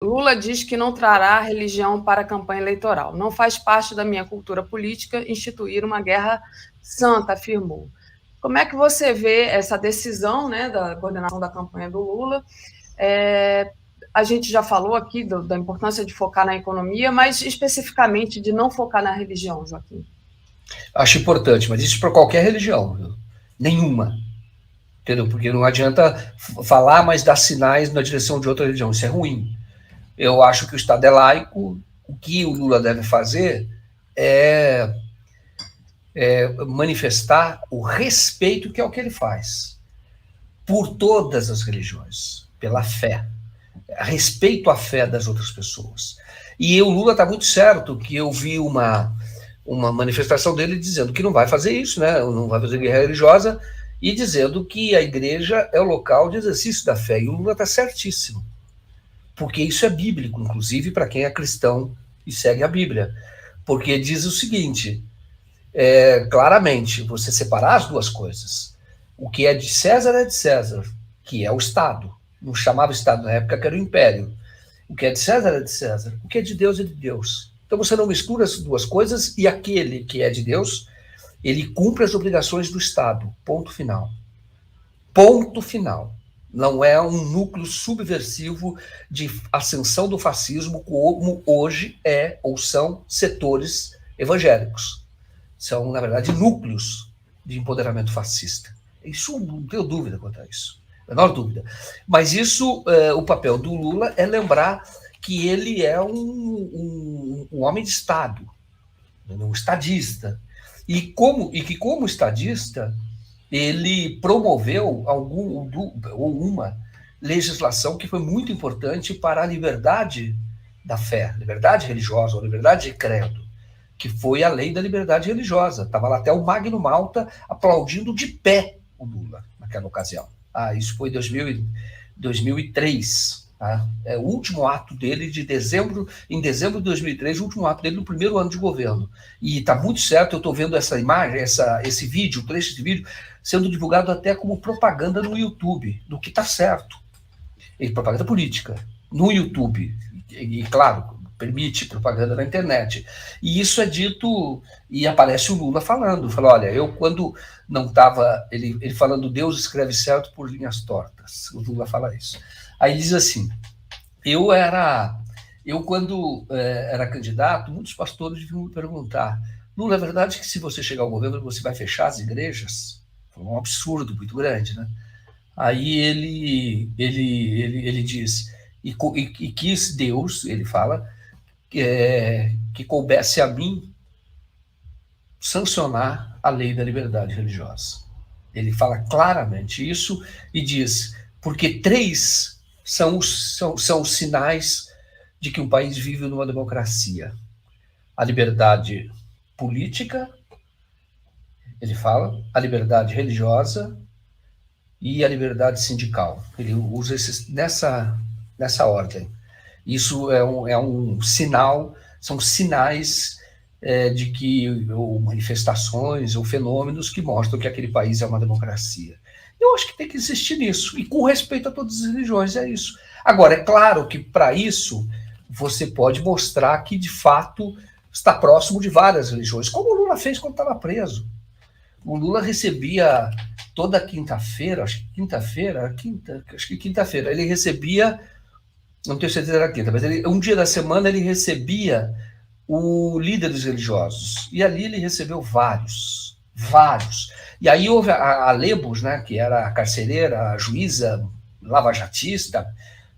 Lula diz que não trará religião para a campanha eleitoral. Não faz parte da minha cultura política instituir uma guerra santa, afirmou. Como é que você vê essa decisão, né, da coordenação da campanha do Lula? A gente já falou aqui da importância de focar na economia, mas especificamente de não focar na religião, Joaquim. Acho importante, mas isso para qualquer religião, viu? Nenhuma. Entendeu? Porque não adianta falar, mas dar sinais na direção de outra religião. Isso é ruim. Eu acho que o Estado é laico. O que o Lula deve fazer é manifestar o respeito, que é o que ele faz, por todas as religiões, pela fé. Respeito à fé das outras pessoas. E o Lula está muito certo, que eu vi uma manifestação dele dizendo que não vai fazer isso, né? Não vai fazer guerra religiosa, e dizendo que a igreja é o local de exercício da fé. E o Lula está certíssimo, porque isso é bíblico, inclusive para quem é cristão e segue a Bíblia. Porque diz o seguinte, claramente, você separar as duas coisas. O que é de César, que é o Estado. Não chamava Estado na época, que era o Império. O que é de César é de César. O que é de Deus é de Deus. Então você não mistura as duas coisas, e aquele que é de Deus, ele cumpre as obrigações do Estado. Ponto final. Ponto final. Não é um núcleo subversivo de ascensão do fascismo, como hoje é ou são setores evangélicos. São, na verdade, núcleos de empoderamento fascista. Isso, não tenho dúvida quanto a isso. Menor dúvida. Mas isso, o papel do Lula é lembrar que ele é um homem de Estado, um estadista. E que, como estadista, ele promoveu uma legislação que foi muito importante para a liberdade da fé, liberdade religiosa, ou liberdade de credo, que foi a lei da liberdade religiosa. Estava lá até o Magno Malta aplaudindo de pé o Lula naquela ocasião. Isso foi em 2003. Tá? É o último ato dele em dezembro de 2003, o último ato dele no primeiro ano de governo. E está muito certo, eu estou vendo essa imagem, esse vídeo, o trecho de vídeo, sendo divulgado até como propaganda no YouTube, do que está certo. E propaganda política, no YouTube. E claro, permite propaganda na internet. E isso é dito, e aparece o Lula falando, fala, olha, eu quando não estava, ele falando, Deus escreve certo por linhas tortas, o Lula fala isso. Aí ele diz assim, eu quando era candidato, muitos pastores vinham me perguntar, Lula, é verdade que se você chegar ao governo, você vai fechar as igrejas? Foi um absurdo muito grande, né? Aí ele diz, e quis Deus, ele fala, que coubesse a mim sancionar a lei da liberdade religiosa. Ele fala claramente isso e diz, porque 3 são os sinais de que um país vive numa democracia. A liberdade política, ele fala, a liberdade religiosa e a liberdade sindical. Ele usa nessa ordem. Isso é um sinal, são sinais de que, ou manifestações, ou fenômenos que mostram que aquele país é uma democracia. Eu acho que tem que insistir nisso, e com respeito a todas as religiões, é isso. Agora, é claro que para isso você pode mostrar que, de fato, está próximo de várias religiões, como o Lula fez quando estava preso. O Lula recebia toda quinta-feira, acho que quinta-feira, ele recebia, não tenho certeza era quinta, mas um dia da semana ele recebia o líderes religiosos, e ali ele recebeu vários. E aí houve a Lebos, né, que era a carcereira, a juíza lavajatista,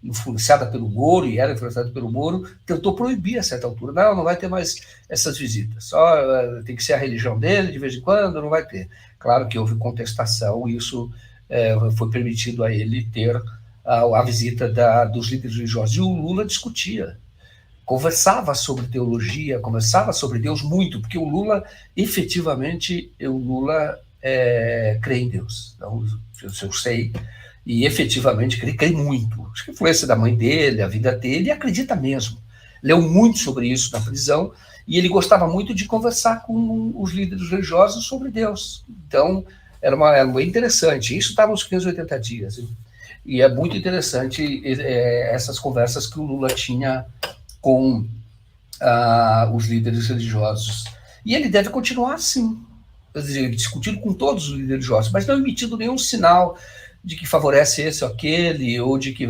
influenciada pelo Moro, e era influenciada pelo Moro, tentou proibir a certa altura. Não vai ter mais essas visitas, só tem que ser a religião dele, de vez em quando, não vai ter. Claro que houve contestação, e isso foi permitido a ele ter a visita dos líderes religiosos. E o Lula discutia, conversava sobre teologia, conversava sobre Deus muito, porque o Lula, efetivamente, crê em Deus. Então, eu sei, e efetivamente ele crê muito. Acho que a influência da mãe dele, a vida dele, e acredita mesmo. Leu muito sobre isso na prisão, e ele gostava muito de conversar com os líderes religiosos sobre Deus. Então, era bem interessante. Isso estava nos 580 dias. E é muito interessante essas conversas que o Lula tinha com os líderes religiosos. E ele deve continuar assim, quer dizer, discutindo com todos os líderes religiosos, mas não emitindo nenhum sinal de que favorece esse ou aquele, ou de que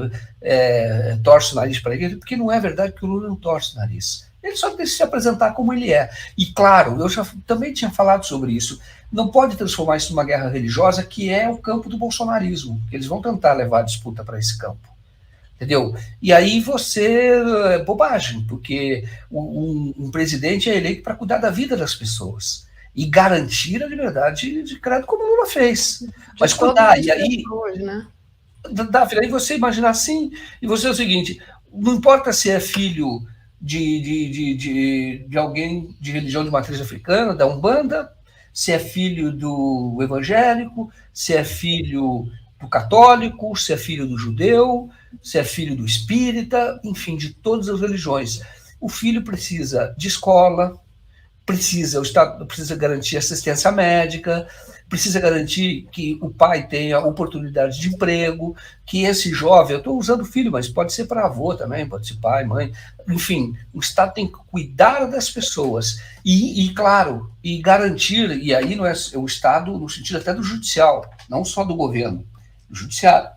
torce o nariz para ele, porque não é verdade que o Lula não torce o nariz. Ele só tem que se apresentar como ele é. E, claro, eu já também tinha falado sobre isso, não pode transformar isso numa guerra religiosa, que é o campo do bolsonarismo. Eles vão tentar levar a disputa para esse campo. Entendeu? E aí é bobagem, porque um presidente é eleito para cuidar da vida das pessoas e garantir a liberdade de credo, como o Lula fez. Mas cuidar, e aí... pessoas, né? Davi, aí você imagina assim, e você é o seguinte, não importa se é filho de alguém de religião de matriz africana, da Umbanda, se é filho do evangélico, se é filho do católico, se é filho do judeu, se é filho do espírita, enfim, de todas as religiões. O filho precisa de escola, o Estado precisa garantir assistência médica, precisa garantir que o pai tenha oportunidade de emprego, que esse jovem, eu estou usando filho, mas pode ser para avô também, pode ser pai, mãe, enfim, o Estado tem que cuidar das pessoas e claro, e garantir, e aí não é o Estado no sentido até do judicial, não só do governo, do judiciário,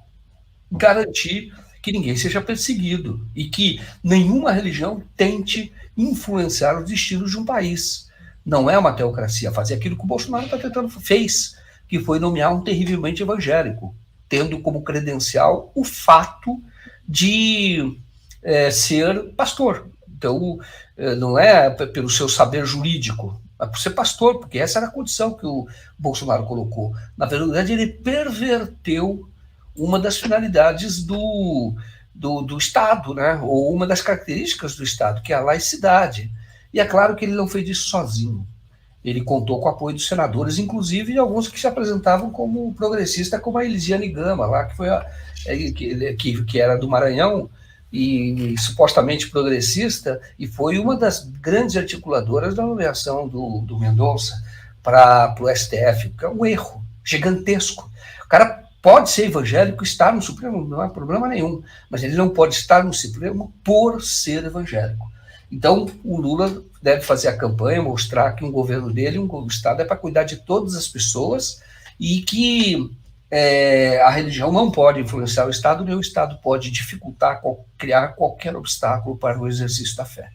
garantir que ninguém seja perseguido e que nenhuma religião tente influenciar os destinos de um país. Não é uma teocracia fazer aquilo que o Bolsonaro fez, que foi nomear um terrivelmente evangélico, tendo como credencial o fato de ser pastor. Então, não é pelo seu saber jurídico, é por ser pastor, porque essa era a condição que o Bolsonaro colocou. Na verdade, ele perverteu uma das finalidades do Estado, né? Ou uma das características do Estado, que é a laicidade. E é claro que ele não fez isso sozinho. Ele contou com o apoio dos senadores, inclusive de alguns que se apresentavam como progressista, como a Elisiane Gama, lá, que foi que era do Maranhão e supostamente progressista, e foi uma das grandes articuladoras da nomeação do Mendonça para o STF, que é um erro gigantesco. O cara pode ser evangélico, estar no Supremo, não há problema nenhum, mas ele não pode estar no Supremo por ser evangélico. Então, o Lula deve fazer a campanha, mostrar que um governo dele, um Estado, é para cuidar de todas as pessoas e que a religião não pode influenciar o Estado, nem o Estado pode dificultar, criar qualquer obstáculo para o exercício da fé.